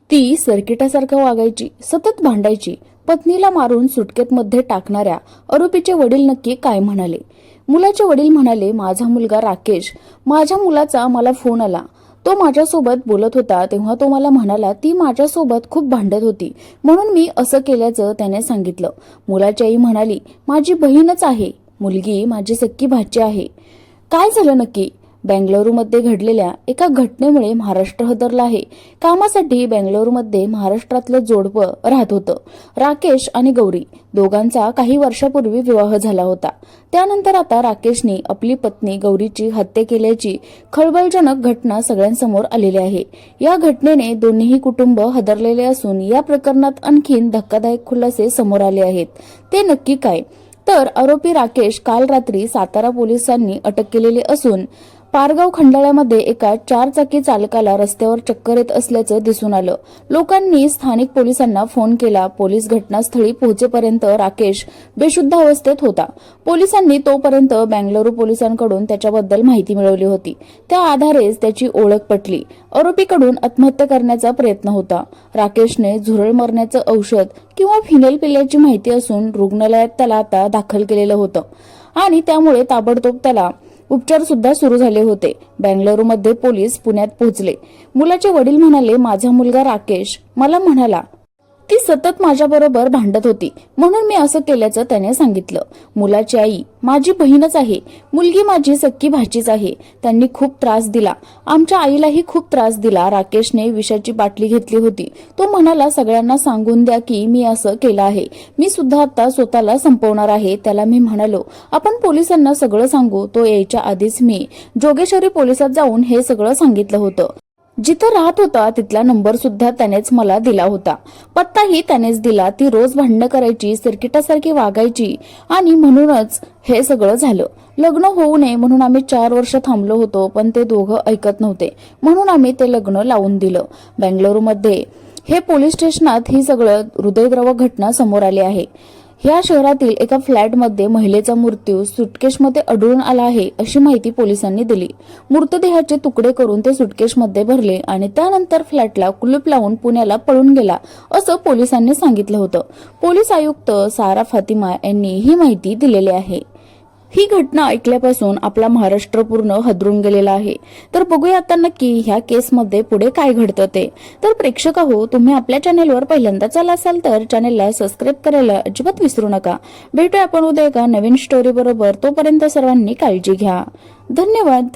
ती सर्किटासारखं वागायची, सतत भांडायची. पत्नीला मारून सुटकेतमध्ये टाकणाऱ्या आरोपीचे वडील नक्की काय म्हणाले? मुलाचे वडील म्हणाले, माझा मुलगा राकेश, माझ्या मुलाचा मला फोन आला. तो माझ्यासोबत बोलत होता तेव्हा तो मला म्हणाला, ती माझ्यासोबत खूप भांडत होती म्हणून मी असं केल्याचं त्याने सांगितलं. मुलाची आई म्हणाली, माझी बहीणच आहे, मुलगी माझी सख्खी भाची आहे. काय झालं नक्की? बेंगळुरूमध्ये घडलेल्या एका घटनेमुळे महाराष्ट्र हादरला आहे. कामासाठी बेंगळुरूमध्ये महाराष्ट्रातलं जोडपं राहत होतं. राकेश आणि गौरी दोघांचा काही वर्षापूर्वी विवाह झाला होता. त्यानंतर आता राकेशने आपली पत्नी गौरीची हत्या केल्याची खळबळजनक घटना सगळ्यांसमोर आलेली आहे. या घटनेने दोन्हीही कुटुंब हादरलेले असून या प्रकरणात आणखीन धक्कादायक खुलासे समोर आले आहेत. ते नक्की काय? तर आरोपी राकेश काल रात्री सातारा पोलिसांनी अटक केलेली असून पारगाव खंडाळ्यामध्ये एका 4 चाकी चालकाला रस्त्यावर चक्कर येत असल्याचं दिसून आलं. लोकांनी स्थानिक पोलिसांना फोन केला. पोलीस घटनास्थळी पोहोचेपर्यंत राकेश बेशुद्ध अवस्थेत होता. पोलिसांनी तोपर्यंत बेंगळुरू पोलिसांकडून त्याच्याबद्दल माहिती मिळवली होती. त्या आधारेच त्याची ओळख पटली. आरोपीकडून आत्महत्या करण्याचा प्रयत्न होता. राकेशने झुरळ मरण्याचं औषध किंवा फिनेल पिल्याची माहिती असून रुग्णालयात त्याला आता दाखल केलेलं होतं आणि त्यामुळे ताबडतोब त्याला उपचार सुद्धा सुरू झाले होते. बेंगळुरूमध्ये पोलीस पुण्यात पोहोचले. मुलाचे वडील म्हणाले, माझा मुलगा राकेश मला म्हणाला, ती सतत माझ्याबरोबर भांडत होती म्हणून मी असं केल्याचं त्याने सांगितलं. मुलाची आई, माझी बहीणच आहे, मुलगी माझी सख्खी भाचीच आहे. त्यांनी खूप त्रास दिला, आमच्या आईलाही खूप त्रास दिला. राकेशने विषाची बाटली घेतली होती. तो म्हणाला, सगळ्यांना सांगून द्या की मी असं केलं आहे, मी सुद्धा आता स्वतःला संपवणार आहे. त्याला मी म्हणालो, आपण पोलिसांना सगळं सांगू. तो यायच्या आधीच मी जोगेश्वरी पोलिसात जाऊन हे सगळं सांगितलं होतं. जिथं राहत होता तिथला नंबर सुद्धा त्यानेच मला दिला होता, पत्ताही त्यानेच दिला. ती रोज भांडणं करायची, सर्किटासारखी वागायची आणि म्हणूनच हे सगळं झालं. लग्न होऊ नये म्हणून आम्ही 4 वर्ष थांबलो होतो, पण ते दोघं ऐकत नव्हते म्हणून आम्ही ते लग्न लावून दिलं. बेंगळुरूमध्ये हे पोलीस स्टेशनात ही सगळं हृदयद्रावक घटना समोर आली आहे. या शहरातील एका फ्लॅटमध्ये महिलेचा मृत्यू सुटकेशमध्ये आढळून आला आहे अशी माहिती पोलिसांनी दिली. मृतदेहाचे तुकडे करून ते सुटकेशमध्ये भरले आणि त्यानंतर फ्लॅटला कुलूप लावून पुण्याला पळून गेला असं पोलिसांनी सांगितलं होतं. पोलीस आयुक्त सारा फातिमा यांनी ही माहिती दिलेली आहे. ही घटना ऐकल्यापासून आपला महाराष्ट्र पूर्ण हादरून गेलेला आहे. तर बघूया आता नक्की ह्या केसमध्ये पुढे काय घडतं ते. तर प्रेक्षक हो, तुम्ही आपल्या चॅनेलवर पहिल्यांदाच आला असाल तर चॅनेलला सबस्क्राईब करायला अजिबात विसरू नका. भेटूया आपण उद्या एका नवीन स्टोरी बरोबर. तोपर्यंत सर्वांनी काळजी घ्या. धन्यवाद.